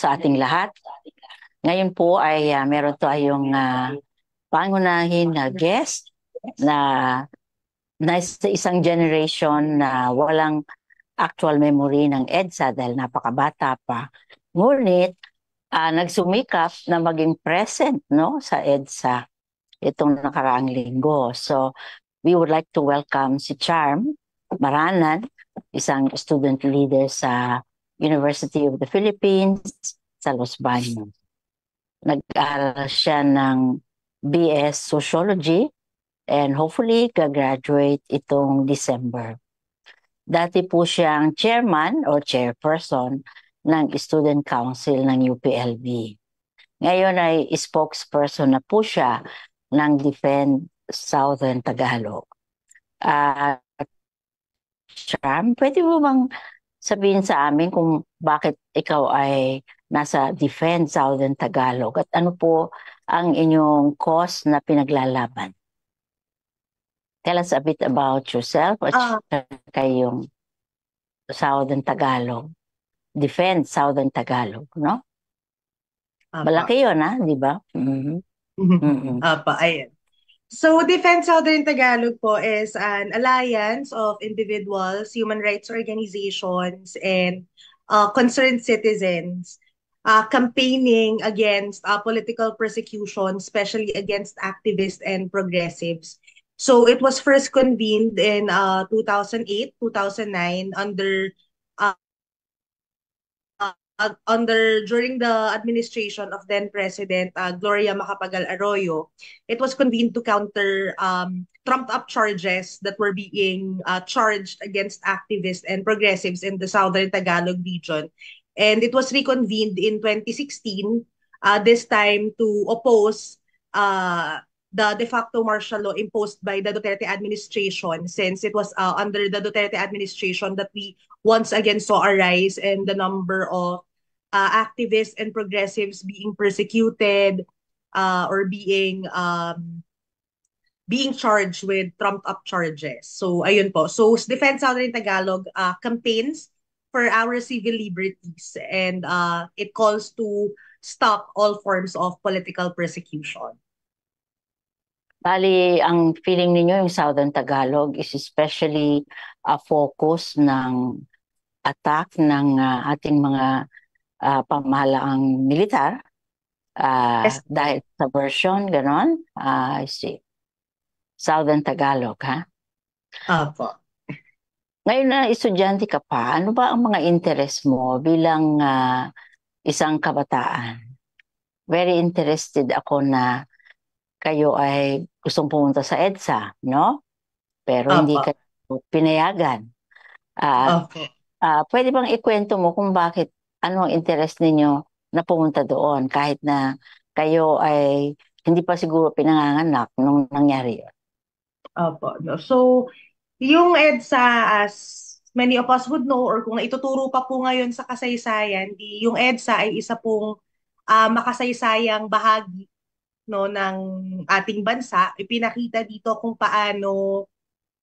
sa ating lahat. Ngayon po ay meron tayong pangunahin na guest na nasa isang generation na walang actual memory ng EDSA dahil napakabata pa. Ngunit nagsumikap na maging present, no, sa EDSA itong nakaraang linggo. So we would like to welcome si Charm Maranan, isang student leader sa University of the Philippines sa Los Baños. Nag-aaral siya ng BS Sociology and hopefully gagraduate itong December. Dati po siyang chairman or chairperson ng Student Council ng UPLB. Ngayon ay spokesperson na po siya ng Defend Southern Tagalog. Charm, pwede mo bang sabihin sa amin kung bakit ikaw ay nasa Defend Southern Tagalog at ano po ang inyong cause na pinaglalaban? Tell us a bit about yourself at yung Southern Tagalog. Defend Southern Tagalog, no? Malaki yun, di ba? Ayan. So, Defense Southern Tagalog po is an alliance of individuals, human rights organizations, and concerned citizens campaigning against political persecution, especially against activists and progressives. So, it was first convened in 2008, 2009 during the administration of then President Gloria Macapagal Arroyo. It was convened to counter trumped up charges that were being charged against activists and progressives in the Southern Tagalog region. And it was reconvened in 2016, this time to oppose the de facto martial law imposed by the Duterte administration, since it was under the Duterte administration that we once again saw a rise in the number of activists and progressives being persecuted or being charged with trumped up charges. So ayun po. So Defense Southern Tagalog campaigns for our civil liberties, and it calls to stop all forms of political persecution. Bali, ang feeling ninyo yung Southern Tagalog is especially a focus ng attack ng ating mga pamahalaang militar Yes. dahil sa version, ganon. I see. Southern Tagalog, ha? Apo. Ngayon na estudyante ka pa, ano ba ang mga interest mo bilang isang kabataan? Very interested ako na kayo ay gustong pumunta sa EDSA, no? Pero hindi Apo. kayo pinayagan. Apo. Pwede bang ikwento mo kung bakit, ano ang interest ninyo na pumunta doon kahit na kayo ay hindi pa siguro pinanganganak nung nangyari yun? Opo, no. So, yung EDSA, as many of us would know, or kung ituturo pa po ngayon sa kasaysayan, yung EDSA ay isa pong makasaysayang bahagi, no, ng ating bansa. Ipinakita dito kung paano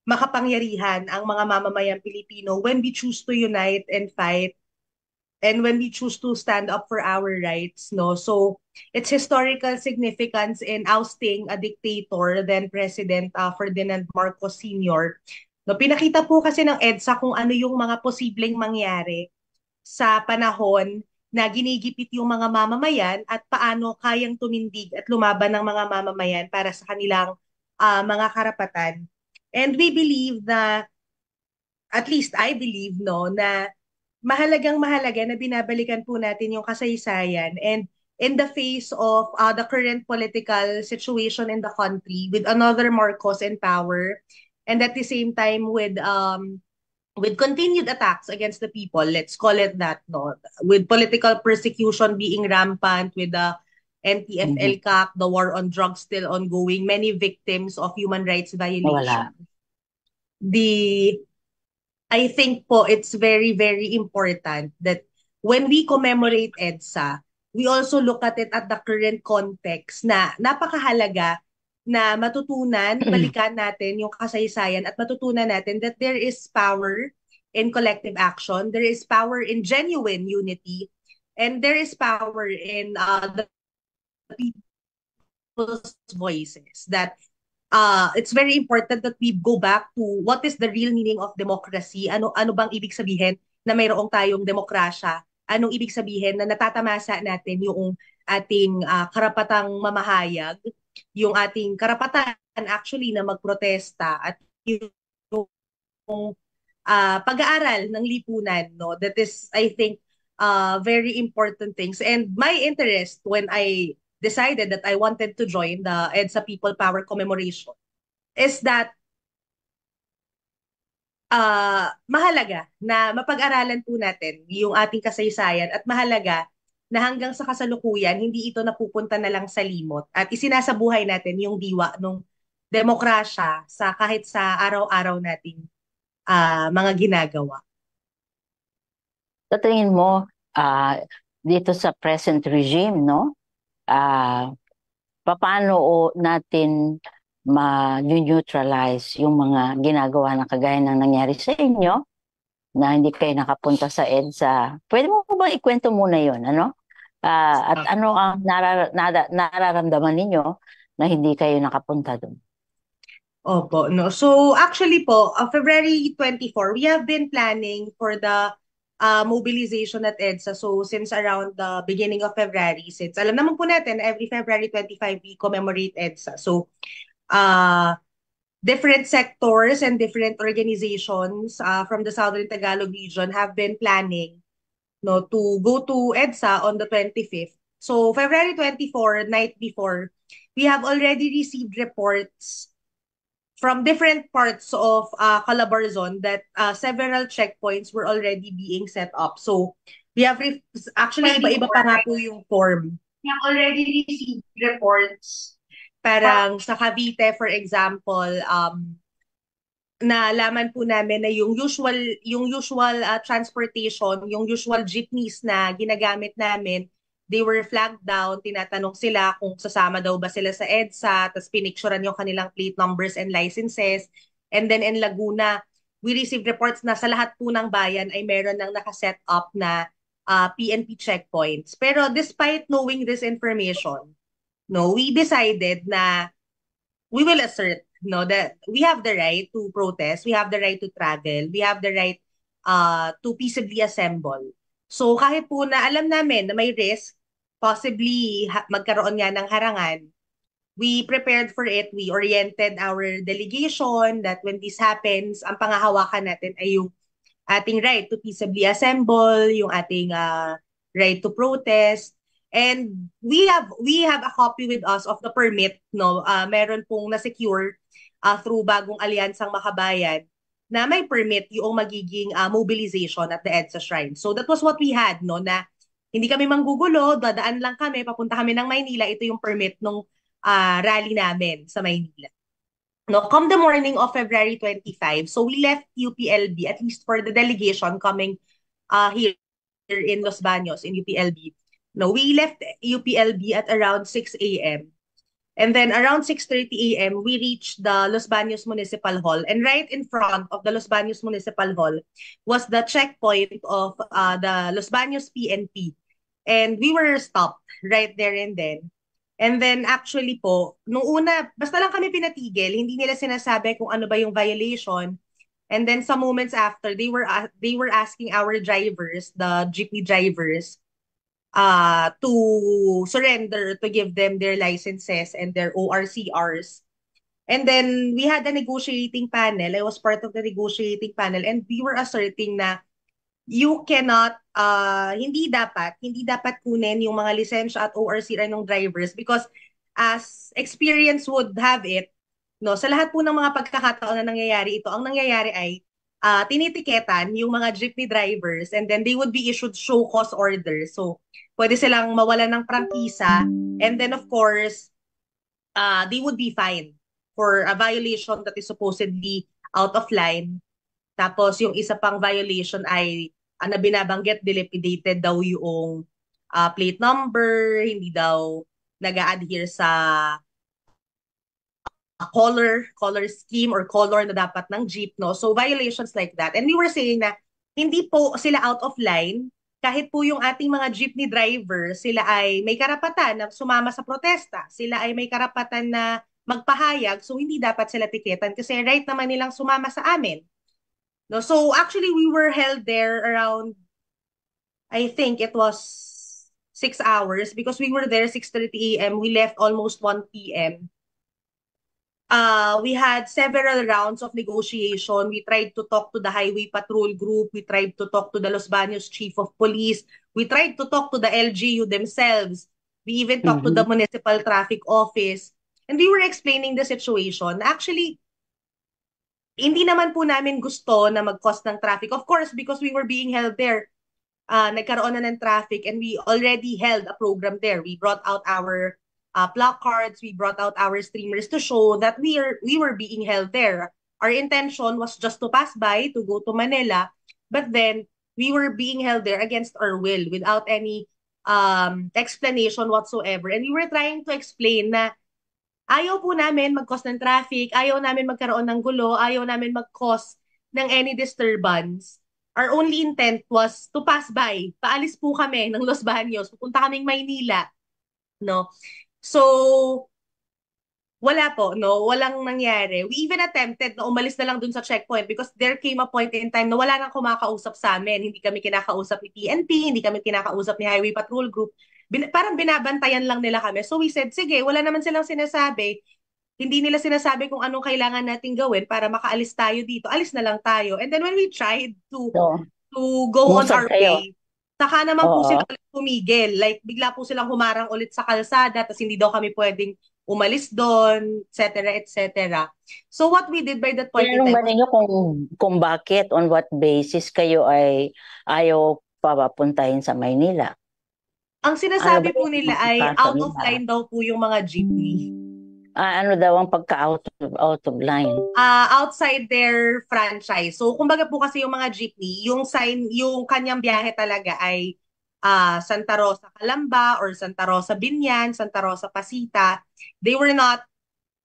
makapangyarihan ang mga mamamayang Pilipino when we choose to unite and fight, and when we choose to stand up for our rights, no? So its historical significance in ousting a dictator, then President Ferdinand Marcos Sr. No, pinakita po kasi ng EDSA kung ano yung mga posibleng mangyari sa panahon na ginigipit yung mga mamamayan at paano kayang tumindig at lumaban ng mga mamamayan para sa kanilang mga karapatan. And we believe na, at least I believe, no, na mahalagang-mahalaga na binabalikan po natin yung kasaysayan, and in the face of the current political situation in the country with another Marcos in power, and at the same time with continued attacks against the people, let's call it that, no, with political persecution being rampant, with the NTF-ELCAC, the war on drugs still ongoing, many victims of human rights Wala. violations. I think po it's very, very important that when we commemorate EDSA, we also look at it at the current context na napakahalaga na matutunan, balikan natin yung kasaysayan at matutunan natin that there is power in collective action, there is power in genuine unity, And there is power in the people's voices that it's very important that we go back to what is the real meaning of democracy. Ano bang ibig sabihin na mayroong tayong demokrasya? Anong ibig sabihin na natatamasa natin yung ating karapatang mamahayag, yung ating karapatan actually na magprotesta at yung pag-aaral ng lipunan, no? That is, I think, very important things. And my interest when I decided that I wanted to join the EDSA People Power Commemoration is that mahalaga na mapag-aralan po natin yung ating kasaysayan at mahalaga na hanggang sa kasalukuyan, hindi ito napupunta na lang sa limot at isinasabuhay natin yung diwa ng demokrasya sa kahit sa araw-araw nating mga ginagawa. Sa tingin mo, dito sa present regime, no? Paano natin ma-neutralize yung mga ginagawa na kagaya ng nangyari sa inyo na hindi kayo nakapunta sa EDSA? Pwede mo bang ikwento muna yon, ano? At ano ang nararamdaman ninyo na hindi kayo nakapunta doon? Opo, no. So actually po, February 24, we have been planning for the mobilization at EDSA. So since around the beginning of February, since alam naman po natin, every February 25, we commemorate EDSA. So uh, different sectors and different organizations from the Southern Tagalog region have been planning, no, to go to EDSA on the 25th. So February 24, night before, we have already received reports from different parts of Calabarzon that several checkpoints were already being set up. So we have actually iba-iba pa nga po yung form. We have already received reports. Parang sa Cavite, for example, nalaman po namin na yung usual transportation, yung usual jeepneys na ginagamit namin, they were flagged down, tinatanong sila kung sasama daw ba sila sa EDSA, tapos pinicturean yung kanilang plate numbers and licenses. And then in Laguna, we received reports na sa lahat po ng bayan ay meron ng nakaset up na PNP checkpoints. Pero despite knowing this information, no, we decided na we will assert, no, that we have the right to protest, we have the right to travel, we have the right to peaceably assemble. So kahit po na alam namin na may risk, possibly magkaroon nga ng harangan, we prepared for it. We oriented our delegation that when this happens, ang pangahawakan natin ay yung ating right to peaceably assemble, yung ating right to protest. And we have a copy with us of the permit, no. Meron pong na-secure through bagong alyansang makabayan na may permit yung magiging mobilization at the EDSA Shrine. So that was what we had, no, na hindi kami manggugulo, dadaan lang kami, papunta kami ng Maynila, ito yung permit nung rally namin sa Maynila. No, come the morning of February 25, so we left UPLB, at least for the delegation coming here in Los Baños in UPLB. No, we left UPLB at around 6 a.m. And then around 6:30 a.m., we reached the Los Baños Municipal Hall. And right in front of the Los Baños Municipal Hall was the checkpoint of the Los Baños PNP. And we were stopped right there and then. And then actually po, nung una, basta lang kami pinatigil, hindi nila sinasabi kung ano ba yung violation. And then some moments after, they were asking our drivers, the jeepney drivers, to surrender, to give them their licenses and their ORCRs. And then we had a negotiating panel. I was part of the negotiating panel and we were asserting na you cannot, hindi dapat kunin yung mga lisensya at ORCR ng drivers because as experience would have it, no, sa lahat po ng mga pagkakataon na nangyayari ito, ang nangyayari ay tinitiketan yung mga jeepney drivers and then they would be issued show cause orders. So, pwede silang mawalan ng prangkisa and then of course, they would be fined for a violation that is supposedly out of line. Tapos yung isa pang violation ay na binabanggit, dilapidated daw yung plate number, hindi daw nag-a-adhere sa color scheme or color na dapat ng jeep, no? So violations like that. And we were saying na hindi po sila out of line, kahit po yung ating mga jeepney driver, sila ay may karapatan na sumama sa protesta. Sila ay may karapatan na magpahayag, so hindi dapat sila tiketan kasi right naman nilang sumama sa amin. No, so actually we were held there around, I think it was 6 hours because we were there 6:30 a.m. We left almost 1 p.m. We had several rounds of negotiation. We tried to talk to the highway patrol group. We tried to talk to the Los Baños chief of police. We tried to talk to the LGU themselves. We even talked to the Mhm. municipal traffic office. And we were explaining the situation. Actually, hindi naman po namin gusto na mag-cause ng traffic. Of course, because we were being held there, nagkaroon na ng traffic and we already held a program there. We brought out our placards, we brought out our streamers to show that we were being held there. Our intention was just to pass by, to go to Manila, but then we were being held there against our will without any explanation whatsoever. And we were trying to explain na ayaw po namin mag-cause ng traffic, ayaw namin magkaroon ng gulo, ayaw namin mag-cause ng any disturbance. Our only intent was to pass by. Paalis po kami ng Los Baños, pupunta kaming Maynila, no? So, wala po, no? Walang nangyari. We even attempted na umalis na lang dun sa checkpoint because there came a point in time na wala nang kumakausap sa amin. Hindi kami kinakausap ni PNP, hindi kami kinakausap ni Highway Patrol Group. Parang binabantayan lang nila kami. So we said, sige, wala naman silang sinasabi. Hindi nila sinasabi kung anong kailangan nating gawin para makaalis tayo dito. Alis na lang tayo. And then when we tried So, to go on umusad our kayo. way, saka naman po sila Oo. ulit tumigil. Like, bigla po silang humarang ulit sa kalsada, tapos hindi daw kami pwedeng umalis doon, etc., etc. So what we did by that point in Tinanong time ba was, ninyo kung bakit, on what basis kayo ay ayaw papapuntahin sa Maynila? ang Ano ba sinasabi po yung nila ay kaso out of nila? line daw po yung mga jeepney. Ano daw ang out of line? Outside their franchise. So, kumbaga po kasi yung mga jeepney, yung sign, yung kanyang biyahe talaga ay Santa Rosa Calamba or Santa Rosa Binyan, Santa Rosa Pasita. They were not,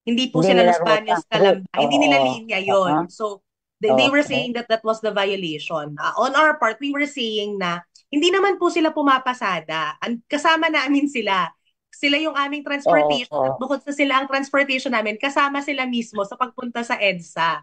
hindi po Hindi sila nila Los ruta. Baños Route. Calamba. Hindi Oo. nila linya Oo. yon. So, they were Okay. saying that that was the violation. On our part, we were saying na hindi naman po sila pumapasada. Kasama namin sila. Sila yung aming transportation at Oo. bukod sa sila ang transportation namin, kasama sila mismo sa pagpunta sa EDSA.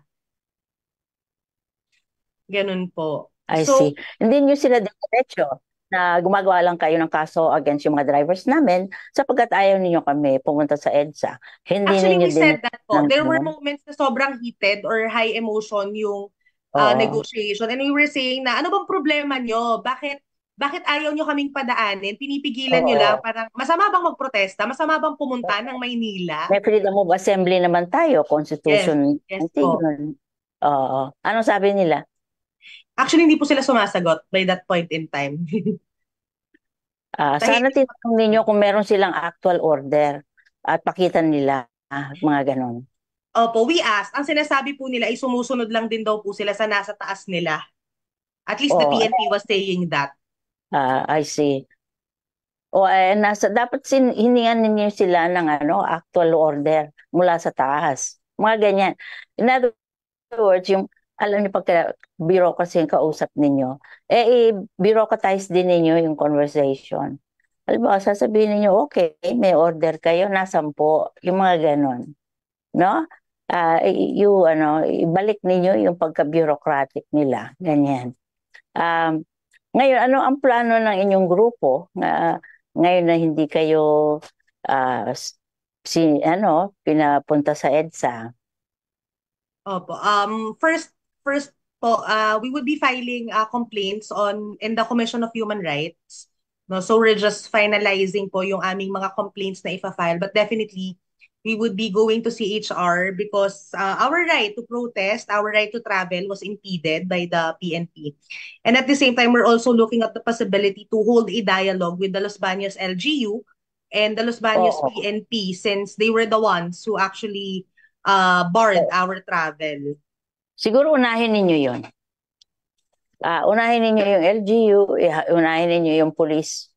Ganun po. I So, see. Hindi nyo sila diretso na gumagawa lang kayo ng kaso against yung mga drivers namin sapagkat ayaw ninyo kami pumunta sa EDSA. Hindi actually, ninyo we din said that po. ng There were gano'n. moments na sobrang heated or high emotion yung Oo. negotiation. And we were saying na, ano bang problema nyo? Bakit ayaw nyo kaming padaanin? Pinipigilan nyo lang. Oo. Parang, masama bang magprotesta? Masama bang pumunta ng Maynila? May freedom of assembly naman tayo, Yes. Constitution. Yes Hindi po. yun. Oo. Anong sabi nila? Actually, hindi po sila sumasagot by that point in time. Sana Tahimik po. titanong ninyo kung meron silang actual order at pakitan nila mga ganon. Opo, we asked. Ang sinasabi po nila ay sumusunod lang din daw po sila sa nasa taas nila. At least the O, PNP was saying that. I see. O, dapat hiningan ninyo sila ng actual order mula sa taas. Mga ganyan. In other words, alam niyo pagka bureaucracy yung kausap ninyo, i-bureaucratize din ninyo yung conversation. Halimbawa, sasabihin ninyo, okay, may order kayo, nasampo, yung mga ganon. No? Ibalik ninyo yung pagka-bureaucratic nila. Ganyan. Um, Ngayon, ano ang plano ng inyong grupo ngayon na hindi kayo pinapunta sa EDSA? Opo. First po, we would be filing complaints in the Commission of Human Rights. No, so we're just finalizing po yung aming mga complaints na ifa-file. But definitely, we would be going to CHR because our right to protest, our right to travel was impeded by the PNP. And at the same time, we're also looking at the possibility to hold a dialogue with the Los Baños LGU and the Los Baños Oo. PNP since they were the ones who actually barred our travel. Siguro unahin ninyo yon. Unahin ninyo yung LGU, unahin ninyo yung police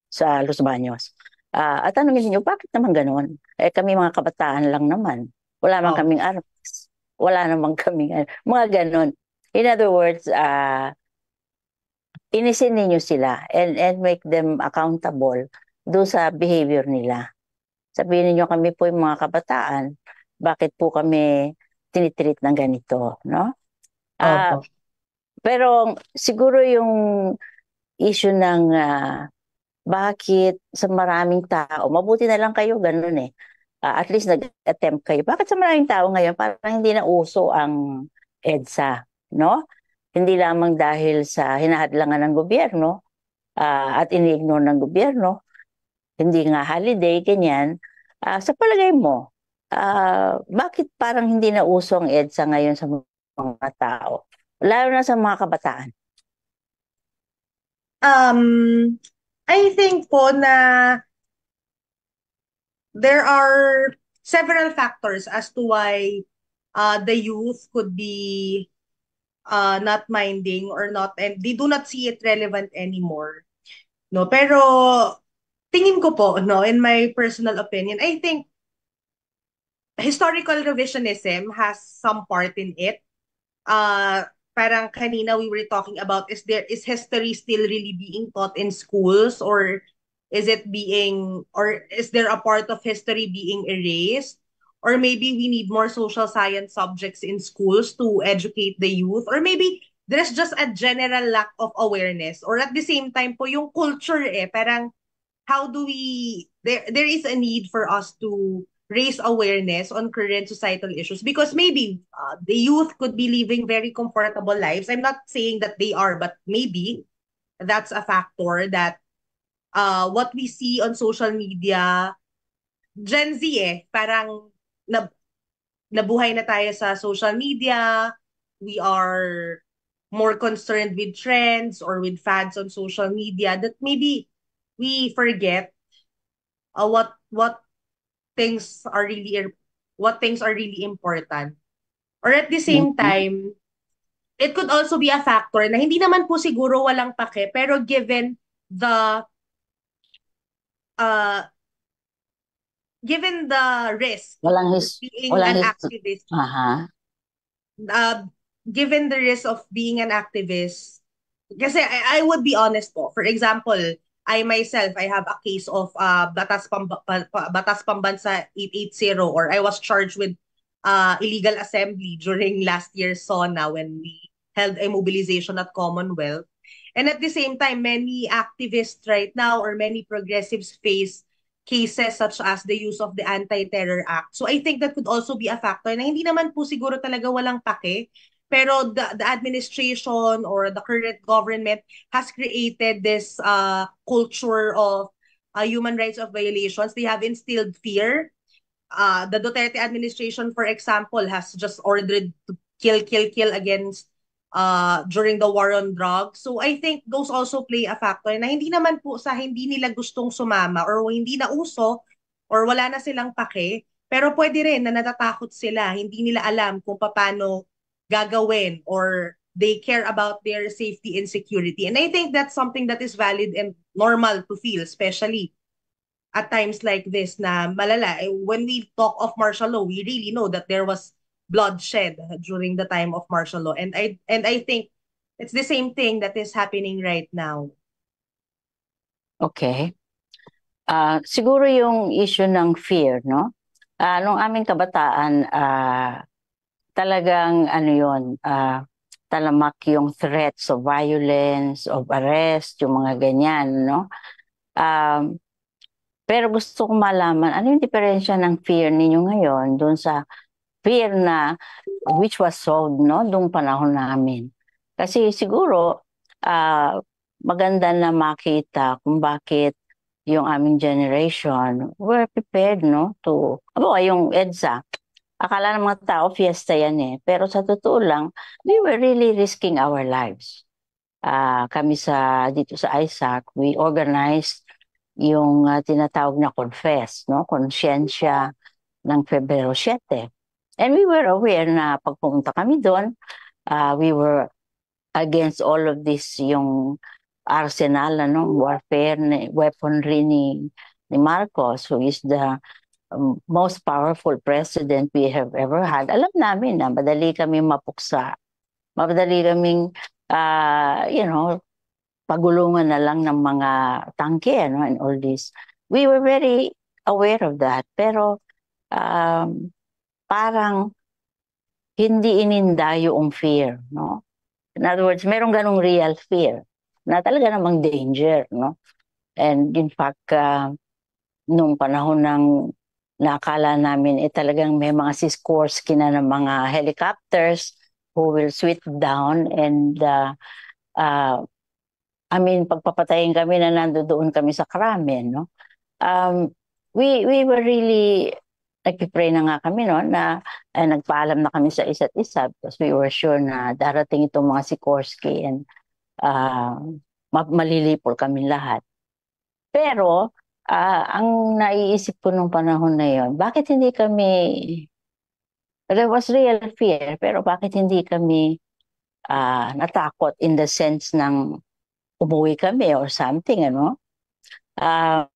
sa Los Baños. At tanongin ninyo, bakit naman ganoon? Kami mga kabataan lang naman. Wala man Oh, kaming armas. Wala naman kaming, mga ganon. In other words, inisin ninyo sila and make them accountable do sa behavior nila. Sabihin niyo kami po yung mga kabataan, bakit po kami tinitreat ng ganito, no? Ah, Opo. pero siguro yung issue ng bakit sa maraming tao, mabuti na lang kayo ganun eh. At least nag-attempt kayo. Bakit sa maraming tao ngayon parang hindi na uso ang EDSA, no? Hindi lamang dahil sa hinahadlangan ng gobyerno at ini-ignore ng gobyerno, hindi nga holiday, ganyan. Sa palagay mo, bakit parang hindi na uso ang EDSA ngayon sa mga tao? Lalo na sa mga kabataan. Um, I think po na there are several factors as to why the youth could be not minding or not, and they do not see it relevant anymore. No, pero tingin ko po, no, in my personal opinion, I think historical revisionism has some part in it. Uh, Parang kanina we were talking about, is history still really being taught in schools, or is there a part of history being erased? Or maybe we need more social science subjects in schools to educate the youth, or maybe there's just a general lack of awareness, or at the same time po yung culture parang how do we there is a need for us to raise awareness on current societal issues, because maybe the youth could be living very comfortable lives. I'm not saying that they are, but maybe that's a factor that what we see on social media, Gen Z parang na, nabuhay na tayo sa social media. We are more concerned with trends or with fads on social media, that maybe we forget what things are really important. Or at the same Mhm. time, it could also be a factor na hindi naman po siguro walang pake, pero uh given the risk Walang of his, being walang an his, activist, aha. uh, given the risk of being an activist, kasi I would be honest po. For example, I myself, I have a case of Batas Pambansa 880, or I was charged with illegal assembly during last year's SONA when we held a mobilization at Commonwealth. And at the same time, many activists right now, or many progressives, face cases such as the use of the Anti-Terror Act. So I think that could also be a factor na hindi naman po siguro talaga walang pake, pero the administration or the current government has created this culture of human rights of violations. They have instilled fear. The Duterte administration, for example, has just ordered to kill against during the war on drugs. So I think those also play a factor na hindi naman po sa hindi nila gustong sumama, or hindi na uso, or wala na silang pake, pero pwede rin na natatakot sila, hindi nila alam kung paano gagawin, or they care about their safety and security. And I think that's something that is valid and normal to feel, especially at times like this na malala. When we talk of martial law, we really know that there was bloodshed during the time of martial law. And I think it's the same thing that is happening right now. Okay. Siguro yung issue ng fear, no? Nung aming kabataan, talagang ano yun, talamak yung threats of violence, of arrest, yung mga ganyan, no? Um, pero gusto kong malaman, ano yung diferensya ng fear ninyo ngayon doon sa fear na which was solved, no? Doong panahon namin. Kasi siguro, maganda na makita kung bakit yung aming generation were prepared, no? Yung EDSA, akala ng mga tao, fiesta yan eh. Pero sa totoo lang, we were really risking our lives. Kami dito sa ISAC, we organized yung tinatawag na Confess, no? Konsyensya ng Pebrero 7. And we were aware na pag pumunta kami doon, we were against all of this, yung arsenal, warfare, weaponry ni Marcos, who is the most powerful president we have ever had. Alam namin na madali kami mapuksa, madali kaming, you know, pagulungan na lang ng mga tangke, ano, and all this. We were very aware of that. Pero parang hindi ininda yung fear, no? In other words, merong ganong real fear na talaga namang danger, no? And in fact, nung panahon ng nakala namin, talagang may mga Sikorsky na ng mga helicopters who will sweep down and I mean, pagpapatayin kami na nandoon kami sa Kramen, no? Um, we were really, nagpipray na nga kami, no, na nagpaalam na kami sa isa't isa because we were sure na darating itong mga Sikorsky and uh, malilipol kami lahat. Pero, ang naiisip ko nung panahon na yon, bakit hindi kami, there was real fear, pero bakit hindi kami natakot in the sense ng umuwi kami or something, ano? Um,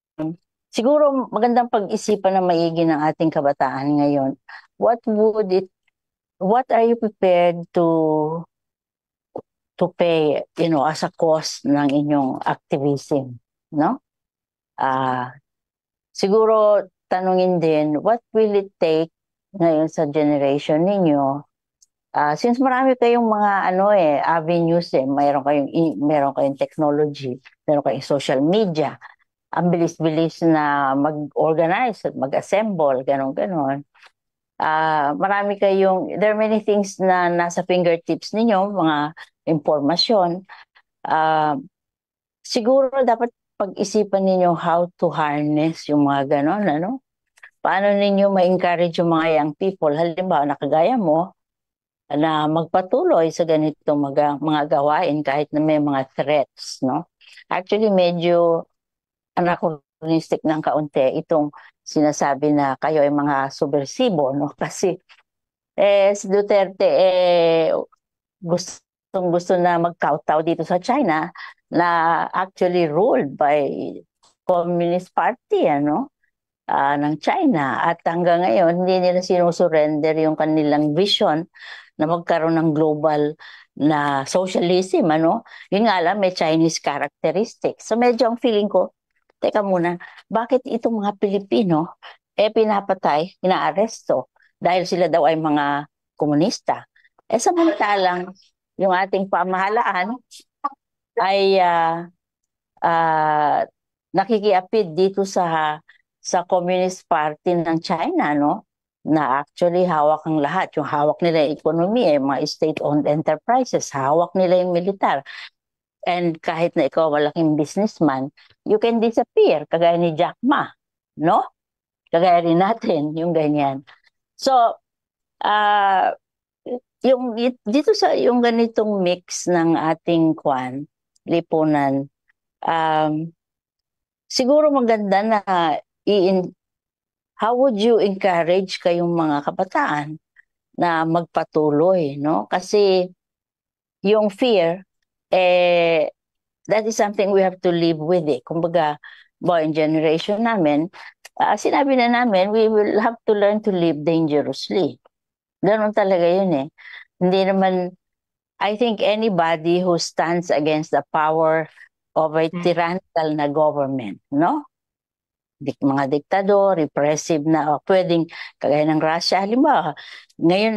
Siguro magandang pag-isipan na maigi ng ating kabataan ngayon. What would it, what are you prepared to pay, as a cost ng inyong activism, no? Ah, Siguro tanungin din, what will it take ngayon sa generation ninyo? Since marami kayong mga avenues, meron kayong technology, meron kayong social media, ang bilis-bilis na mag-organize at mag-assemble, ganon-ganon. There are many things na nasa fingertips ninyo, mga impormasyon. Siguro dapat pag-isipan ninyo how to harness yung mga ganon, ano? Paano ninyo ma-encourage yung mga young people? Halimbawa, nakagaya mo, na magpatuloy sa ganitong mga gawain kahit na may mga threats, no? Actually, medyo anachronistic ng kaunti itong sinasabi na kayo ay mga subversibo, no? Kasi si Duterte gusto na magkawtaw dito sa China na actually ruled by Communist Party, ano? Ng China. At hanggang ngayon, hindi nila sinusurrender yung kanilang vision na magkaroon ng global na socialism, ano? Yun nga lang, may Chinese characteristics. So medyo ang feeling ko, teka muna, bakit itong mga Pilipino, pinapatay, inaaresto, dahil sila daw ay mga komunista. Samantalang, yung ating pamahalaan ay nakikiapid dito sa Communist Party ng China, no? Na actually hawak ang lahat. Yung hawak nila yung ekonomiya, yung mga state-owned enterprises, hawak nila yung militar. And kahit na ikaw malaking businessman, you can disappear, kagaya ni Jack Ma, no? Kagaya rin natin, yung ganyan. So, dito sa yung ganitong mix ng ating lipunan, siguro maganda na how would you encourage kayong mga kabataan na magpatuloy, no? Kasi yung fear, that is something we have to live with it. Kumbaga, in generation namin, sinabi na namin, we will have to learn to live dangerously. Ganun talaga yun eh. Hindi naman, I think anybody who stands against the power of a tyrannical na government, no? Mga diktador, repressive na, pwedeng, kagaya ng Russia, halimbawa, ngayon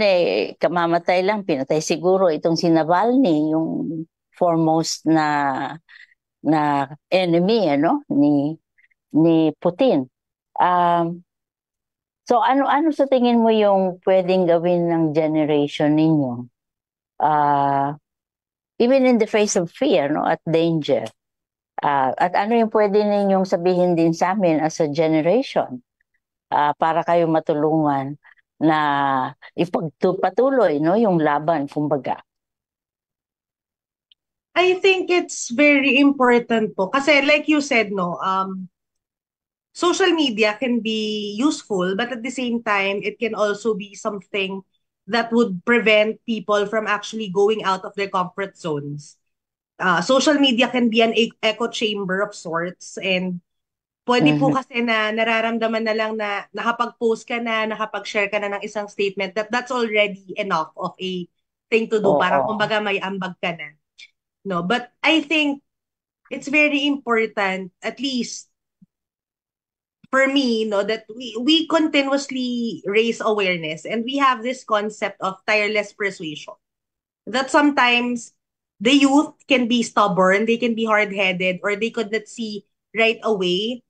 kamamatay lang, pinatay siguro itong si Navalny, yung foremost na enemy, ano, ni Putin. So ano sa tingin mo yung pwedeng gawin ng generation ninyo? Even in the face of fear, no, at danger. At ano yung pwede ninyong sabihin din sa amin as a generation para kayo matulungan na ipagpatuloy, no, yung laban, kumbaga. I think it's very important po. Kasi like you said, no, social media can be useful, but at the same time, it can also be something that would prevent people from actually going out of their comfort zones. Social media can be an echo chamber of sorts, and pwede po kasi na nararamdaman na lang na nakapag-post ka na, nakapag-share ka na ng isang statement, that's already enough of a thing to do. Parang kumbaga may ambag ka na. No, but I think it's very important, at least for me, no, that we continuously raise awareness and we have this concept of tireless persuasion. That sometimes the youth can be stubborn, they can be hard-headed, or they could not see right away.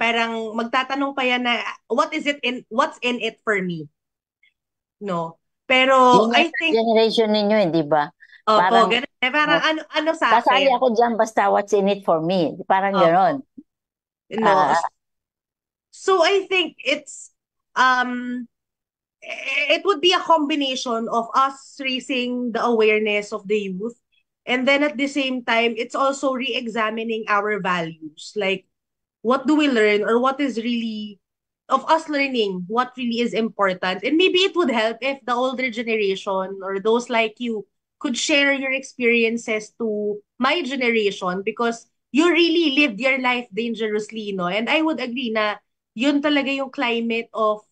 Parang magtatanong pa yan na, what's in it for me? No? Pero Yun I yata think, generation ninyo, hindi ba? opo, Parang, ganun. Parang oh, ano sa kasali akin? ako dyan basta what's in it for me. Parang Opo. gano'n. No. Ah, So I think um it would be a combination of us raising the awareness of the youth, and then at the same time it's also re-examining our values, like what do we learn, or what is really of us learning what really is important. And maybe it would help if the older generation or those like you could share your experiences to my generation, because you really lived your life dangerously, no? And I would agree na yun talaga yung climate of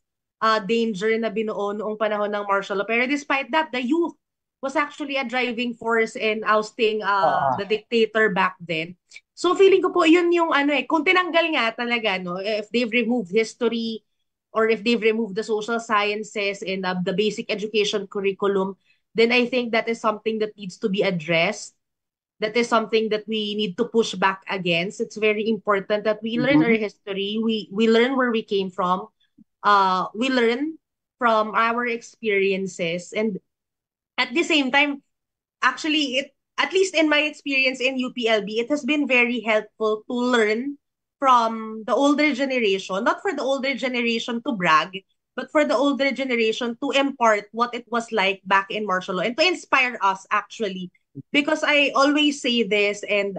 danger na binuo noong panahon ng martial law. Pero despite that, the youth was actually a driving force in ousting oo. the dictator back then. So feeling ko po yun yung ano eh, kung tinanggal nga talaga, no, if they've removed history or if they've removed the social sciences and the basic education curriculum, then I think that is something that needs to be addressed. That is something that we need to push back against. It's very important that we learn our Mhm. history, we learn where we came from, we learn from our experiences, and at the same time, actually, it at least in my experience in UPLB, it has been very helpful to learn from the older generation, not for the older generation to brag, but for the older generation to impart what it was like back in martial law and to inspire us actually. Because I always say this, and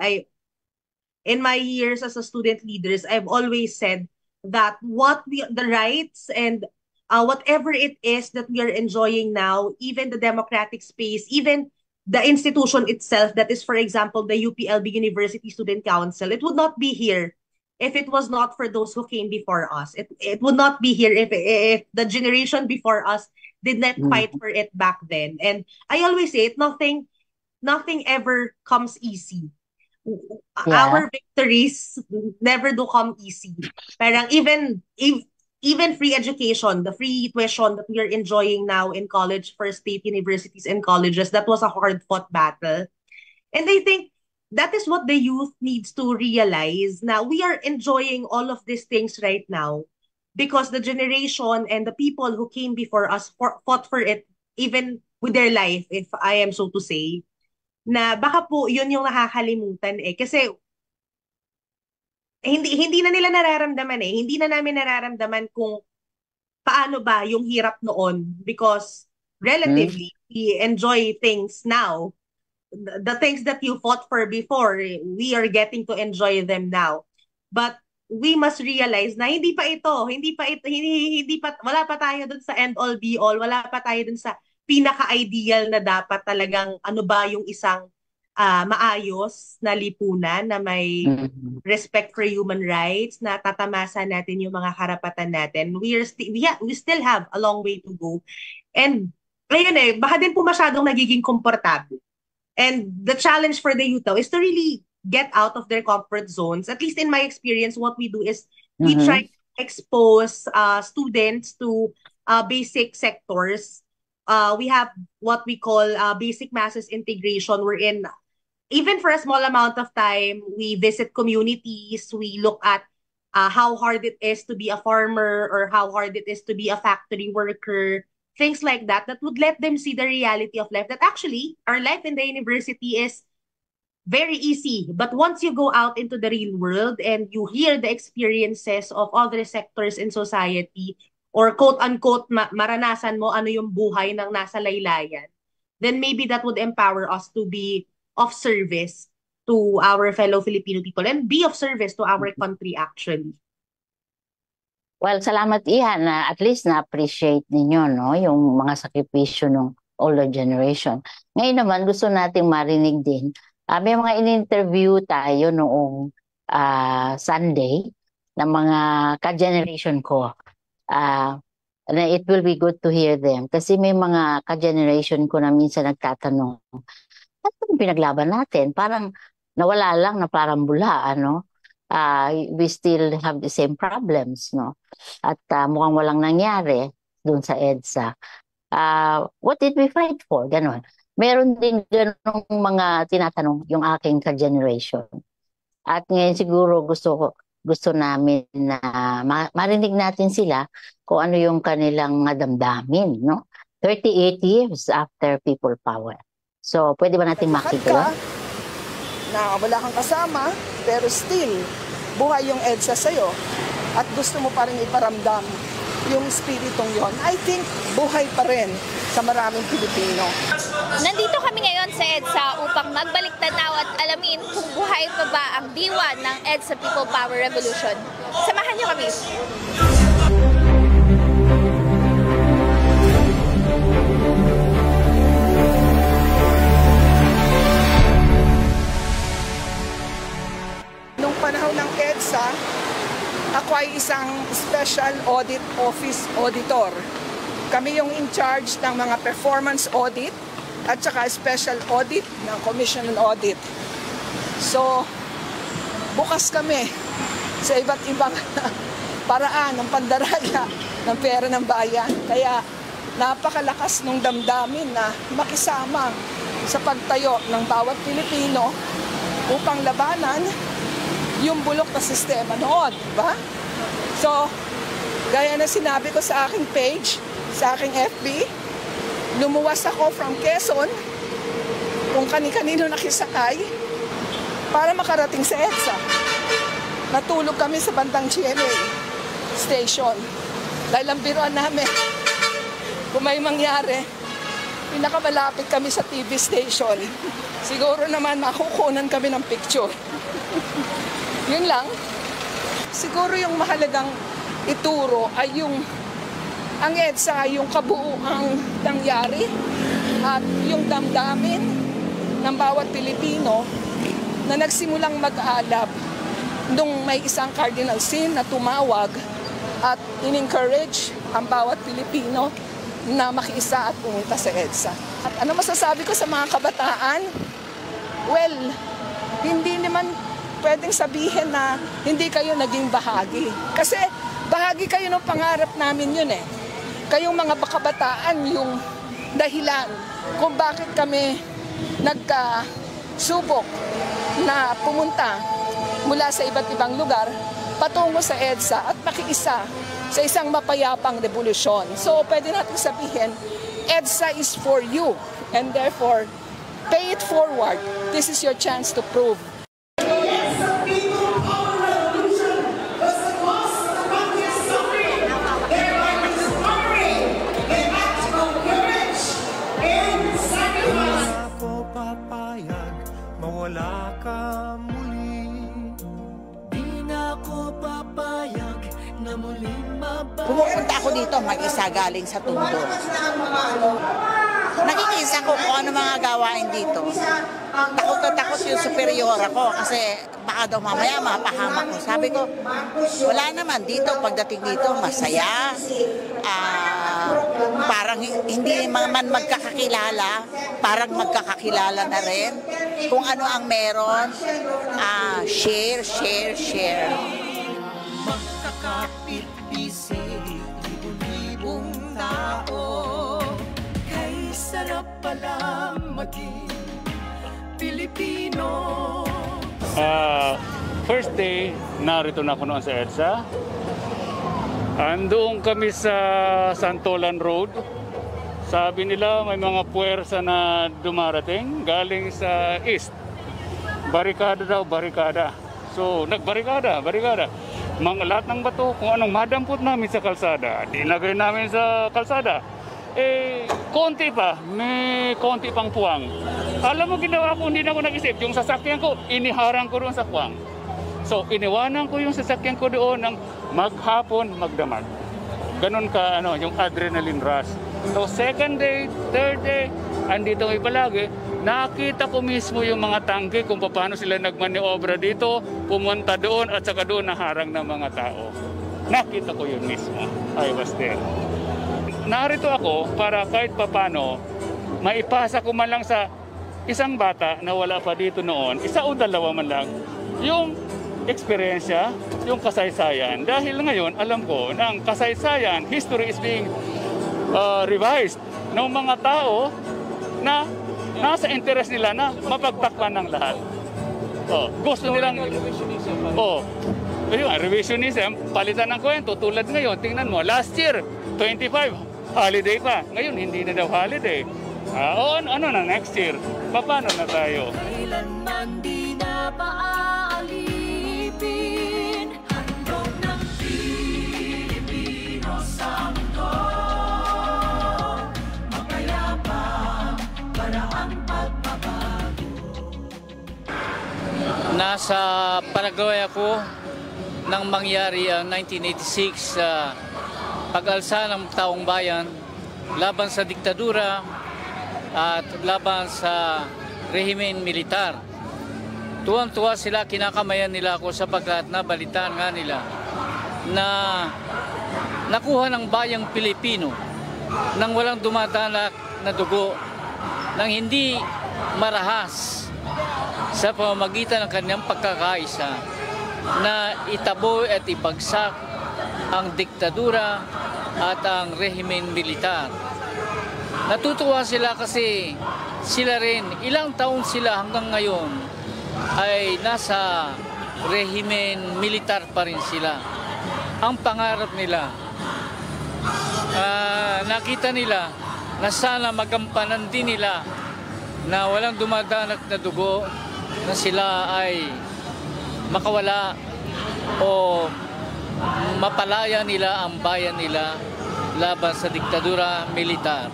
in my years as a student leaders, I've always said that the rights and whatever it is that we are enjoying now, even the democratic space, even the institution itself, that is, for example, the UPLB University Student Council, it would not be here if it was not for those who came before us. It would not be here if the generation before us did not fight Mhm. for it back then. And I always say it, nothing ever comes easy. Yeah. Our victories never do come easy. Parang even free education, the free tuition that we are enjoying now in college for state universities and colleges, that was a hard fought battle. And I think that is what the youth needs to realize. Now we are enjoying all of these things right now because the generation and the people who came before us fought for it even with their life, if I am so to say, na baka po yun yung nakakalimutan eh. Kasi hindi hindi na nila nararamdaman eh. Hindi na namin nararamdaman kung paano ba yung hirap noon, because Hmm? relatively we enjoy things now. The things that you fought for before, we are getting to enjoy them now. But we must realize na hindi pa, wala pa tayo dun sa end all be all, wala pa tayo dun sa pinaka-ideal na dapat talagang ano ba yung isang maayos na lipunan na may Mhm. respect for human rights, na tatamasa natin yung mga karapatan natin. We still have a long way to go. And ayun eh, baka din po masyadong nagiging komportable. And the challenge for the youth now is to really get out of their comfort zones. At least in my experience, what we do is we try Mhm. to expose students to basic sectors. We have what we call basic masses integration, wherein even for a small amount of time, we visit communities, we look at how hard it is to be a farmer or how hard it is to be a factory worker, things like that, that would let them see the reality of life. That actually, our life in the university is very easy. But once you go out into the real world and you hear the experiences of other sectors in society, or quote unquote, maranasan mo ano yung buhay ng nasa laylayan, then maybe that would empower us to be of service to our fellow Filipino people and be of service to our country actually. Well, salamat Ian na at least na-appreciate ninyo no, yung mga sakripisyo ng older generation. Ngayon naman gusto nating marinig din. May mga in-interview tayo noong Sunday ng mga ka-generation ko. Na it will be good to hear them kasi may mga ka-generation ko na minsan nagtatanong, ano yung pinaglaban natin? Parang nawala lang na parang bula, ano? We still have the same problems, no? At mukhang walang nangyari doon sa EDSA. What did we fight for? Ganon. Meron din ganong mga tinatanong yung aking ka-generation. At ngayon siguro gusto namin na marinig natin sila kung ano yung kanilang damdamin, no? 38 years after people power. So, pwede ba nating makita yun? Na wala kang kasama, pero still, buhay yung EDSA sa'yo at gusto mo pa rin iparamdam yung spiritong yon. I think buhay pa rin sa maraming Pilipino. Nandito kami ngayon sa EDSA upang magbalik tanaw at alamin kung buhay pa ba ang diwa ng EDSA People Power Revolution. Samahan niyo kami. Nung panahon ng EDSA, ako ay isang Special Audit Office Auditor. Kami yung in charge ng mga performance audit at saka special audit ng Commission on Audit. So, bukas kami sa iba't ibang paraan ng pandaraya ng pera ng bayan. Kaya napakalakas ng damdamin na makisama sa pagtayo ng bawat Pilipino upang labanan yung bulok na sistema noon, diba? So, gaya na sinabi ko sa aking page, sa aking FB, lumuwas ako from Quezon, kung kani-kanino nakisakay, para makarating sa EDSA. Natulog kami sa bandang GMA station. Dahil ang biruan namin, kung may mangyari, pinakamalapit kami sa TV station. Siguro naman makukunan kami ng picture. Yun lang. Siguro yung mahalagang ituro ay ang EDSA, yung kabuuang nangyari at yung damdamin ng bawat Pilipino na nagsimulang mag-alab nung may isang cardinal sin na tumawag at in-encourage ang bawat Pilipino na makiisa at pumunta sa EDSA. At ano masasabi ko sa mga kabataan? Well, hindi naman pwedeng sabihin na hindi kayo naging bahagi. Kasi bahagi kayo ng pangarap namin yun eh. Kayong mga kabataan yung dahilan kung bakit kami nagkasubok na pumunta mula sa iba't ibang lugar patungo sa EDSA at makiisa sa isang mapayapang revolusyon. So pwede natin sabihin, EDSA is for you and therefore pay it forward. This is your chance to prove. Mawala ka muli. Di na ako papayag na muling mabalik. Pumupunta ako dito mag-isa galing sa Tondo. Nakikisa ko kung ano mga gawain dito. Takot na takot yung superior ako kasi baka daw mamaya mapahamak ko. Sabi ko, wala naman dito. Pagdating dito, masaya. Parang hindi man magkakakilala, parang magkakakilala na rin. Kung ano ang meron, share. Magkakapit-bisig, libong tao, kay sarap pala maging Pilipino. First day, narito na ako noon sa EDSA. Andoon kami sa Santolan Road. Sabi nila may mga puwersa na dumarating galing sa east. Barikada daw, barikada. So, nagbarikada. Lahat ng bato, kung anong madampot namin sa kalsada, dinagay namin sa kalsada. Konti pa, may konti pang puwang. Alam mo, ginawa ko, hindi na ako nag-isip. Yung sasakyan ko, iniharang ko doon sa puwang. So, iniwanan ko yung sasakyan ko doon ng maghapon, magdamag. Ganun ka, yung adrenaline rush. So, second day, third day, andito kami palagi. Nakita ko mismo yung mga tangke kung paano sila nagmaniobra dito, pumunta doon at saka doon naharang ng mga tao. Nakita ko yun mismo. I was there. Narito ako para kahit papano, maipasa ko man lang sa isang bata na wala pa dito noon, isa o dalawa man lang, yung eksperyensya, yung kasaysayan. Dahil ngayon, alam ko na ang kasaysayan, history is being revised ng mga tao na nasa interest nila na mapagtakpan ng lahat. Gusto nilang... revisionism, palitan ng kwento. Tulad ngayon, tingnan mo, last year, 25, holiday pa. Ngayon, hindi na daw holiday. Ano na next year? Paano na tayo? Kailanman di na paaalipin handog ng Pilipino sa mundo. Mapayapa para ang pagbabago. Nasa Paraguay ako nang mangyari ang 1986 pag-alsa ng taong bayan laban sa diktadura at laban sa rehimen militar. Tuwang-tuwa sila, kinakamayan nila ako sapagkat nabalitaan nga nila na nakuha ng bayang Pilipino nang walang dumadanak na dugo, nang hindi marahas sa pamamagitan ng kanyang pagkakaisa na itaboy at ibagsak ang diktadura at ang rehimen militar. Natutuwa sila kasi sila rin, ilang taon sila hanggang ngayon ay nasa rehimen militar pa rin sila. Ang pangarap nila, nakita nila na sana magampanan din nila na walang dumadanak na dugo, na sila ay makawala o mapalaya nila ang bayan nila laban sa diktadura militar.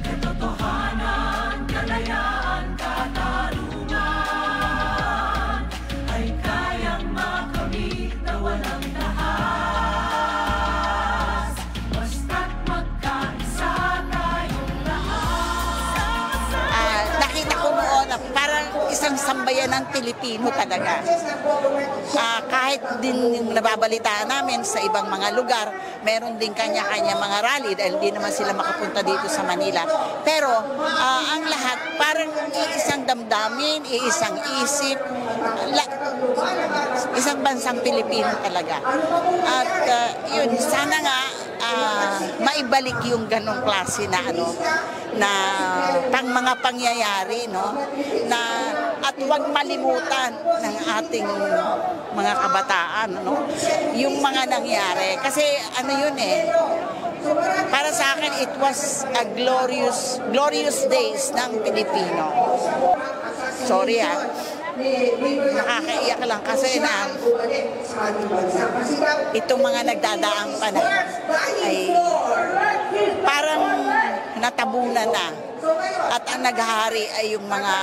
Katotohanan, kalayaan, katarungan ay kayang makamit na walang dahas. Basta't magkaisa tayong lahat. Nakita ko noon na parang isang sambayan ng Pilipino talaga. Kahit din yung nababalitaan namin sa ibang mga lugar, meron din kanya-kanya mga rally dahil di naman sila makapunta dito sa Manila. Pero ang lahat parang iisang damdamin, iisang isip, isang bansang Pilipino talaga. At yun, sana nga maibalik yung ganong klase na na mga pangyayari, na at huwag malimutan ng ating mga kabataan, yung mga nangyari. Kasi yun para sa akin, it was a glorious days ng Pilipino. Sorry nakakaiyak lang kasi na itong mga nagdadaang panahon ay parang natabunan na, at ang naghahari ay yung mga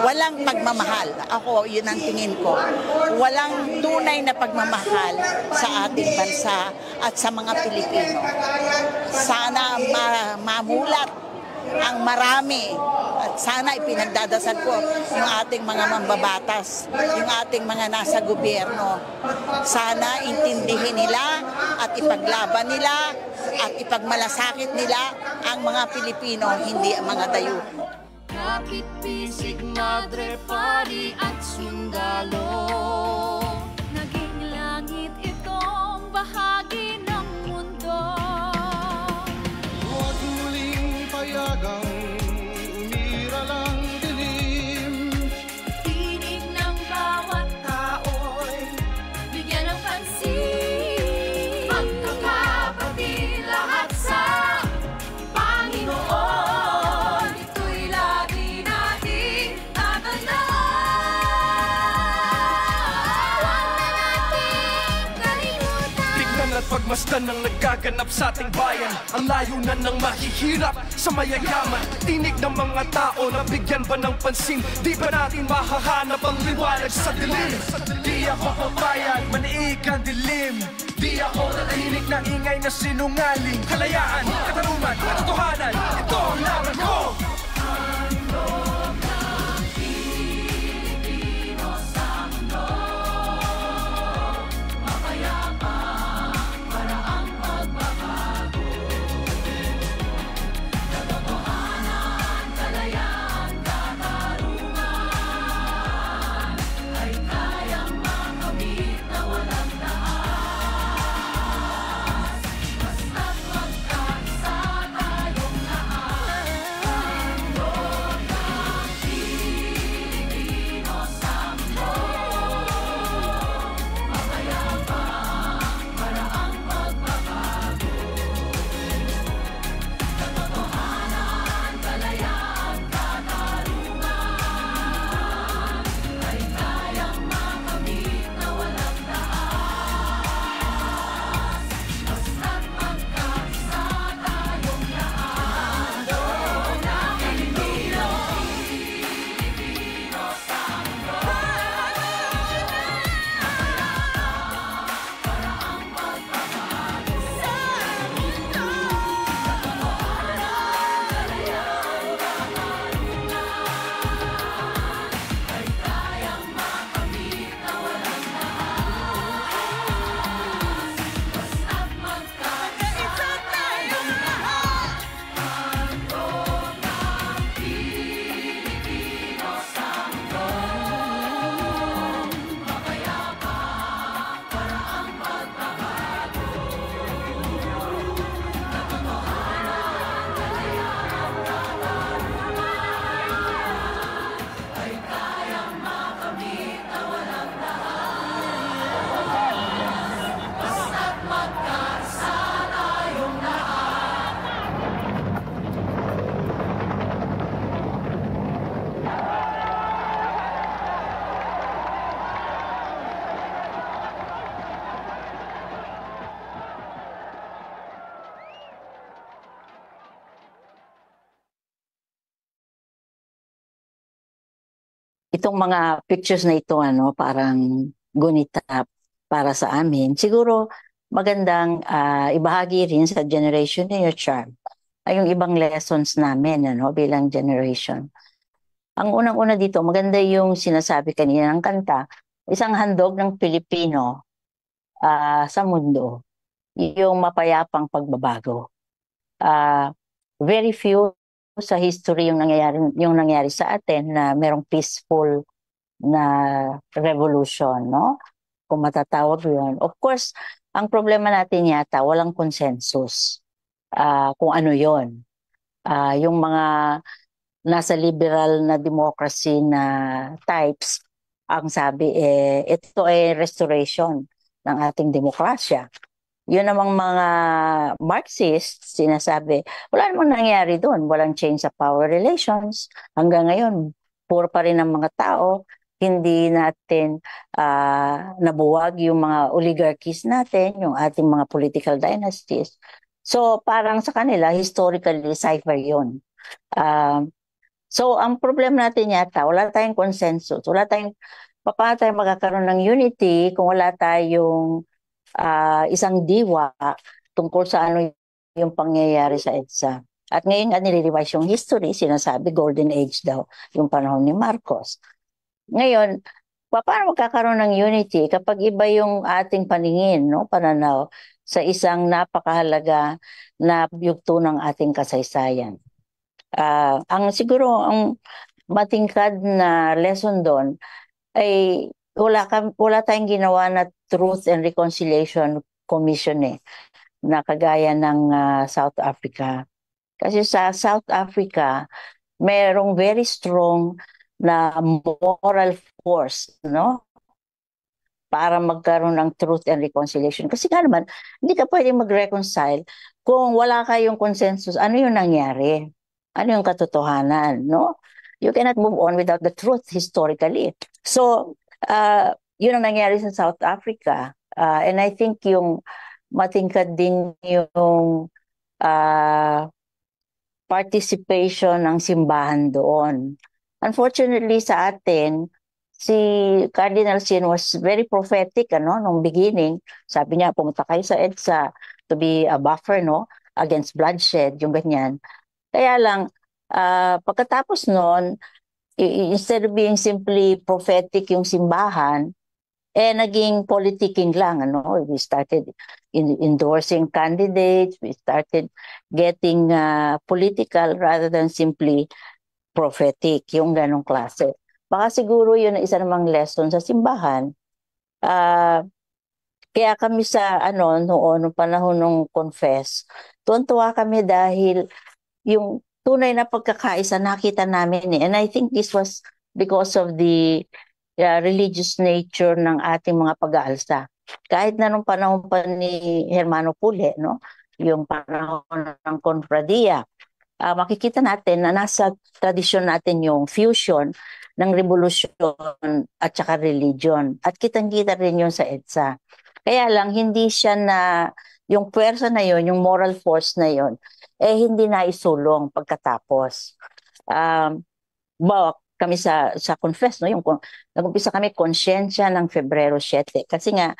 walang pagmamahal. Ako, yun ang tingin ko. Walang tunay na pagmamahal sa ating bansa at sa mga Pilipino. Sana mamulat ang marami, at sana ipinagdadasal ko yung ating mga mambabatas, yung ating mga nasa gobyerno. Sana intindihin nila at ipaglaban nila at ipagmalasakit nila ang mga Pilipino, hindi ang mga dayuhan. Kapit bisig, madre, pari at sundalo, naging langit itong bahagi ng mundo. Huwag muling payagang umiralang dilim. Tinig ng bawat tao'y bigyan ng pansin. Magkakapatid lahat sa Panginoon, ito'y lagi nating tatandaan. Huwag na nating kalimutan. Tignan at pagmasdan ng nagaganap sa ating bayan. Ang layunan ng mahihirap sa mayayaman. Tinig ng mga tao na bigyan ba ng pansin? Di ba natin mahahanap ang liwanag sa dilim? Di ako papayag, maniig ang dilim. Di ako natahimik ng ingay na sinungaling. Kalayaan, katarungan, katotohanan, ito ang laban ko. itong mga pictures na ito, parang gunita para sa amin. Siguro magandang ibahagi rin sa Generation New Charm ay yung ibang lessons namin bilang generation. Ang unang-una dito, maganda yung sinasabi kanina ng kanta, isang handog ng Pilipino sa mundo, yung mapayapang pagbabago. Very few sa history yung nangyari sa atin na merong peaceful na revolution, no? Kung matatawag yun. Of course, ang problema natin yata, walang consensus kung ano yun. Yung mga nasa liberal na democracy na types, ang sabi ito ay restoration ng ating demokrasya. Yun namang mga Marxists, sinasabi, wala namang nangyari doon. Walang change sa power relations. Hanggang ngayon, puro pa rin ang mga tao. Hindi natin nabuwag yung mga oligarchies natin, yung ating mga political dynasties. So parang sa kanila, historically, cipher yun. So ang problema natin yata, wala tayong consensus. Paano tayo magkakaroon ng unity kung wala tayong isang diwa tungkol sa ano yung pangyayari sa EDSA. At ngayon nga nire-revise yung history, sinasabi golden age daw yung panahon ni Marcos. Ngayon, paano magkakaroon ng unity kapag iba yung ating paningin, pananaw sa isang napakahalaga na yugto ng ating kasaysayan. Siguro ang matingkad na lesson doon ay wala tayong ginawa na Truth and Reconciliation Commission na kagaya ng South Africa. Kasi sa South Africa, merong very strong na moral force, para magkaroon ng truth and reconciliation. Kasi nga naman, hindi ka pwedeng mag-reconcile kung wala kayong consensus. Ano yung nangyari? Ano yung katotohanan, You cannot move on without the truth historically. So, yun ang nangyari sa South Africa. And I think yung matingkad din yung participation ng simbahan doon. Unfortunately sa atin, si Cardinal Sin was very prophetic nung beginning. Sabi niya, pumunta kayo sa EDSA to be a buffer against bloodshed, yung ganyan. Kaya lang, pagkatapos noon, instead of being simply prophetic yung simbahan, naging politicking lang. We started endorsing candidates, we started getting political rather than simply prophetic, yung ganong klase. Baka siguro yun na isa namang lesson sa simbahan. Kaya kami sa noong panahon ng confess, tuwan-tuwa kami dahil yung tunay na pagkakaisa nakita namin and I think this was because of the religious nature ng ating mga pag-aalsa. Kahit na nung panahon pa ni Hermano Pule, yung panahon ng Confradia, makikita natin na nasa tradisyon natin yung fusion ng revolusyon at saka religion. At kitang-kita rin yun sa EDSA. Kaya lang, hindi siya yung puwersa na yun, yung moral force na yun, hindi na isulong pagkatapos. Kami sa confess, yung nag-umpisa kami konsyensya ng Febrero 7. Kasi nga,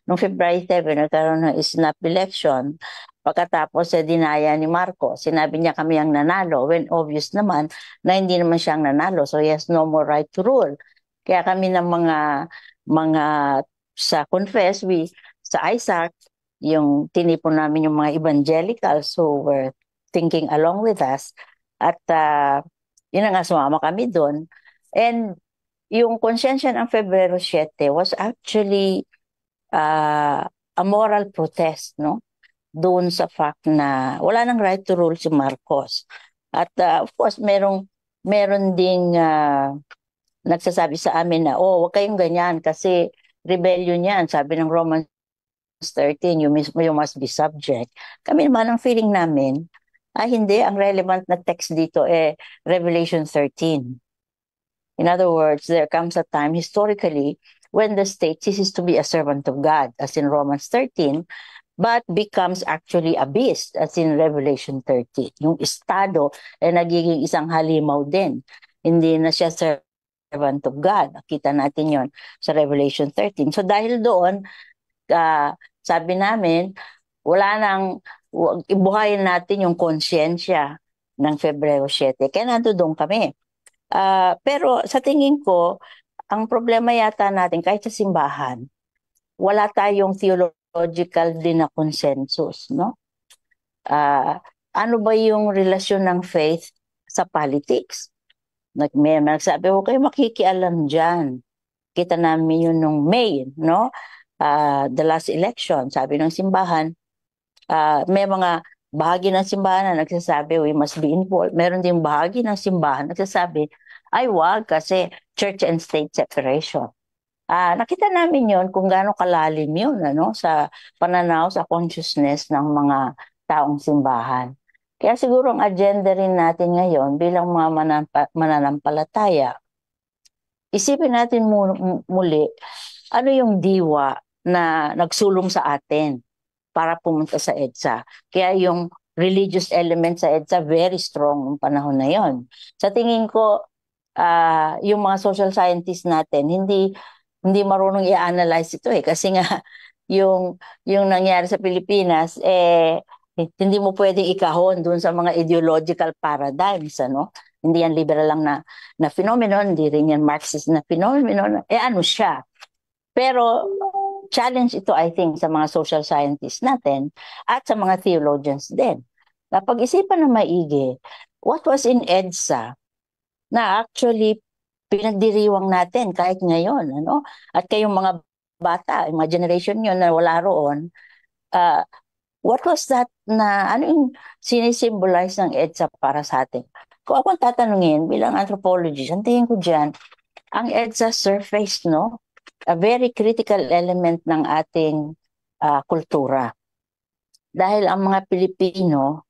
noong February 7, nagkaroon ng snap election. Pagkatapos dinaya ni Marcos, sinabi niya kami ang nanalo, when obvious naman na hindi naman siyang nanalo. So he has no more right to rule. Kaya kami ng mga sa confess, sa ISAC, yung tinipon namin yung mga evangelicals who were thinking along with us. At yun nga, sumama kami doon. And yung konsyensya ng Febrero 7 was actually a moral protest, doon sa fact na wala nang right to rule si Marcos. At of course, meron ding nagsasabi sa amin na, wag kayong ganyan kasi rebellion yan. Sabi ng Romans 13, you must be subject. Kami naman, ang feeling namin, hindi, ang relevant na text dito Revelation 13. In other words, there comes a time historically when the state ceases to be a servant of God, as in Romans 13, but becomes actually a beast, as in Revelation 13. Yung estado nagiging isang halimaw din. Hindi na siya servant servant of God. Nakita natin yon sa Revelation 13. So dahil doon, sabi namin, ibuhayin natin yung konsyensya ng Febrero 7. Kaya nandoon kami. Pero sa tingin ko, ang problema yata natin, kahit sa simbahan, wala tayong theological din na consensus, no? Ano ba yung relasyon ng faith sa politics? May nagsabi, huwag kayo makikialam dyan. Kita namin yun nung May, no? The last election, sabi ng simbahan, may mga bahagi ng simbahan na nagsasabi, we must be involved. Meron din bahagi ng simbahan na nagsasabi, ay wag kasi church and state separation. Nakita namin yon kung gaano kalalim yun sa pananaw, sa consciousness ng mga taong simbahan. Kaya siguro ang agenda rin natin ngayon bilang mga mananampalataya, isipin natin muli, ano yung diwa na nagsulong sa atin para pumunta sa EDSA. Kaya yung religious element sa EDSA very strong noong panahon na yon. Sa tingin ko, yung mga social scientists natin, hindi marunong i-analyze ito kasi nga yung nangyari sa Pilipinas hindi mo pwedeng ikahon doon sa mga ideological paradigms, hindi yan liberal lang na phenomenon, hindi rin yan Marxist na phenomenon, ano siya. Pero challenge ito, I think, sa mga social scientists natin at sa mga theologians din. Napag-isipan na maigi, what was in EDSA na actually pinagdiriwang natin kahit ngayon, At kayong mga bata, yung mga generation yun na wala roon, what was that na, ano yung sinisimbolize ng EDSA para sa atin? Kung akong tatanungin bilang anthropologist, ang tingin ko dyan, ang EDSA surfaced, a very critical element ng ating kultura. Dahil ang mga Pilipino,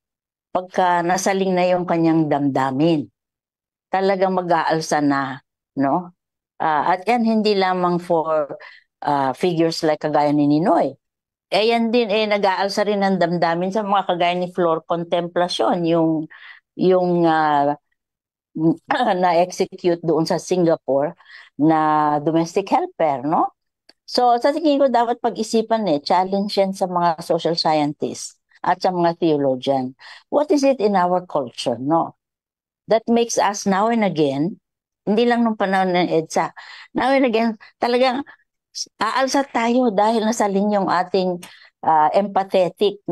pagka nasaling na yung kanyang damdamin, talagang mag-aalsa na, at yan hindi lamang for figures like kagaya ni Ninoy. Yan din nag-aalsa rin ng damdamin sa mga kagaya ni Flor Contemplacion, yung na-execute doon sa Singapore na domestic helper, So sa tingin ko dapat pag-isipan challenge yan sa mga social scientists at sa mga theologian. What is it in our culture, that makes us now and again, hindi lang nung panahon ng EDSA, now and again, talagang aalsa tayo dahil nasa linyong ating empathetic,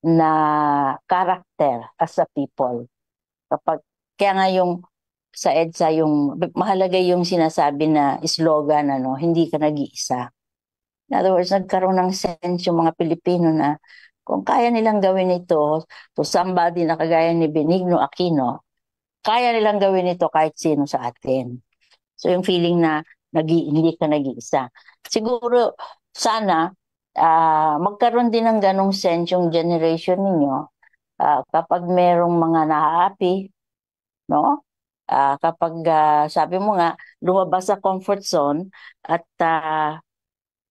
na character as a people. Kaya nga sa EDSA, mahalaga yung sinasabi na slogan, hindi ka nag-iisa. In other words, nagkaroon ng sense yung mga Pilipino na kung kaya nilang gawin ito to somebody na kagaya ni Benigno Aquino, kaya nilang gawin ito kahit sino sa atin. So yung feeling na hindi ka nag-iisa. Siguro, sana, magkaroon din ng ganong sense yung generation ninyo kapag merong mga naaapi, kapag sabi mo nga, lumabas sa comfort zone at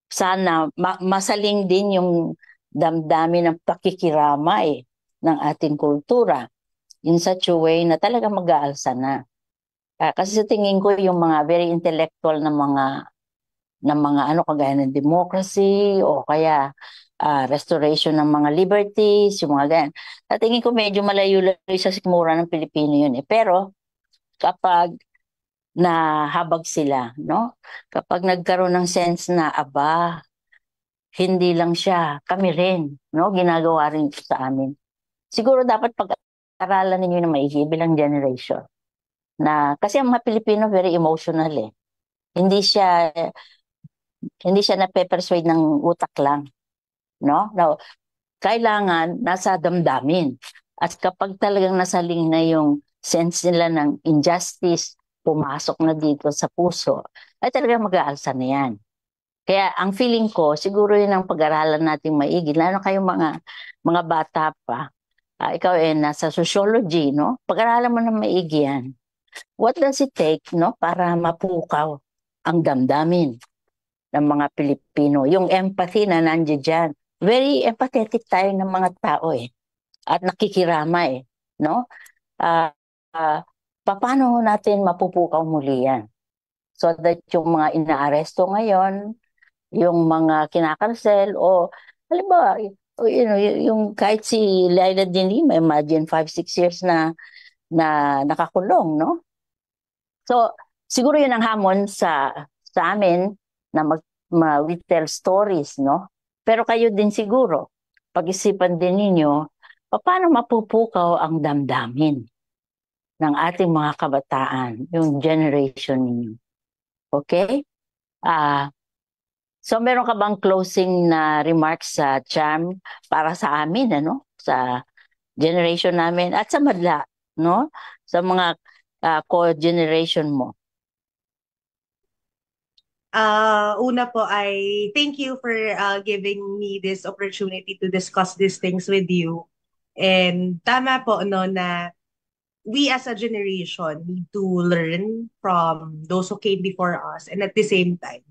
sana masaling din yung damdamin ng pakikiramay ng ating kultura in such a way na talaga mag-aalsa na. Kasi sa tingin ko yung mga very intellectual na mga kagaya ng democracy o kaya restoration ng mga liberties, yung mga ganyan. Sa tingin ko medyo malayo-layo sa sikmura ng Pilipino yun Pero kapag nahabag sila, kapag nagkaroon ng sense na hindi lang siya, kami rin, ginagawa rin ito sa amin. Siguro dapat pag-aralan ninyo na maigi bilang generation. Kasi ang mga Pilipino very emotional Hindi siya nape-persuade ng utak lang. Kailangan nasa damdamin. At kapag talagang nasaling na yung sense nila ng injustice, pumasok na dito sa puso, ay talagang mag-aalsa na yan. Kaya ang feeling ko, siguro yun ang pag-aralan natin maigi, lalo kayong mga bata pa. Ikaw nasa sociology, pag-aralan mo na maigi yan. What does it take, para mapukaw ang damdamin ng mga Pilipino? Yung empathy na nandiyan dyan. Very empathetic tayo ng mga tao At nakikiramay, paano natin mapupukaw muli yan? So that yung mga inaaresto ngayon, yung mga kinakarsel, o halimbawa, yung kahit si Laila Dinima, imagine 5-6 years na nakakulong, no? So, siguro yun ang hamon sa amin na we tell stories, no? Pero kayo din siguro, pag-isipan din ninyo, paano mapupukaw ang damdamin ng ating mga kabataan, yung generation ninyo. Okay? So meron ka bang closing na remarks sa Charm para sa amin, ano? Sa generation namin at sa madla, no? Sa mga co-generation mo. Una po ay thank you for giving me this opportunity to discuss these things with you. And tama po no na we as a generation need to learn from those who came before us, and at the same time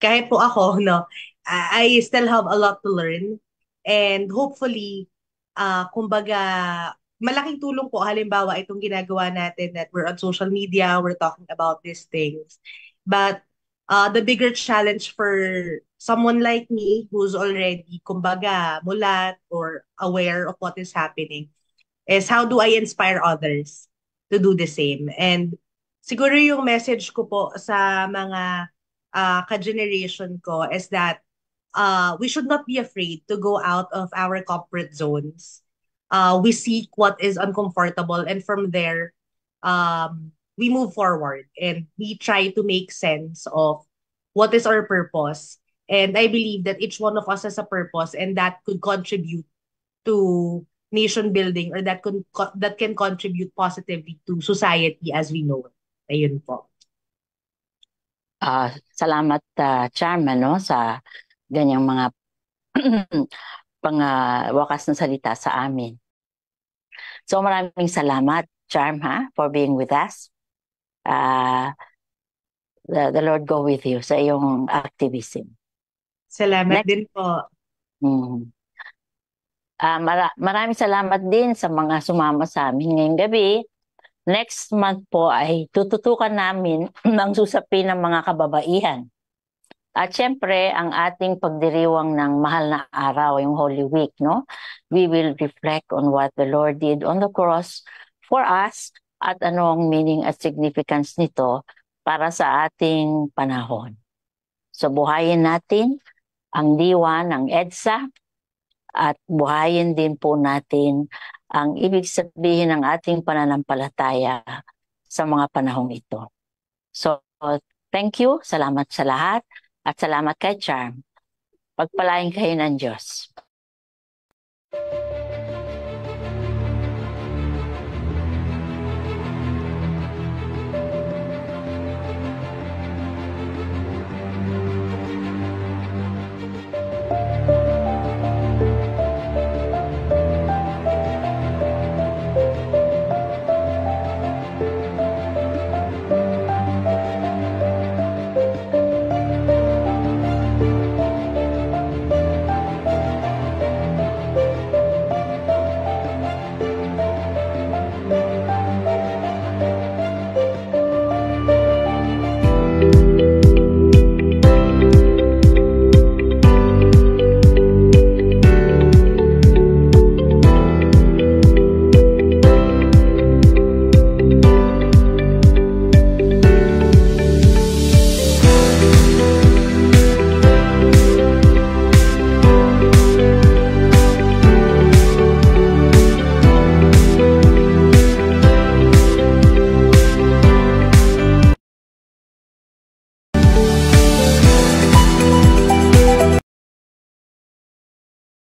kahit po ako no I still have a lot to learn, and hopefully kumbaga malaking tulong po halimbawa itong ginagawa natin that we're on social media, we're talking about these things. But the bigger challenge for someone like me who's already kumbaga mulat or aware of what is happening is how do I inspire others to do the same. And siguro yung message ko po sa mga ka-generation ko is that we should not be afraid to go out of our comfort zones. We seek what is uncomfortable, and from there, we move forward and we try to make sense of what is our purpose. And I believe that each one of us has a purpose, and that could contribute to nation building, or that can contribute positively to society as we know it. Ayun po. Salamat, Charm, no, sa ganyang mga wakas na salita sa amin. So maraming salamat, Charm, for being with us. The Lord go with you sa iyong activism. Salamat din po. Maraming salamat din sa mga sumama sa amin ngayong gabi. Next month po ay tututukan namin ang susapin ng mga kababaihan. At syempre, ang ating pagdiriwang ng mahal na araw, yung Holy Week, no? We will reflect on what the Lord did on the cross for us at ano ang meaning at significance nito para sa ating panahon. So buhayin natin ang diwa ng EDSA at buhayin din po natin ang ibig sabihin ng ating pananampalataya sa mga panahong ito. So, thank you. Salamat sa lahat. At salamat kay Charm. Pagpalain kayo ng Diyos.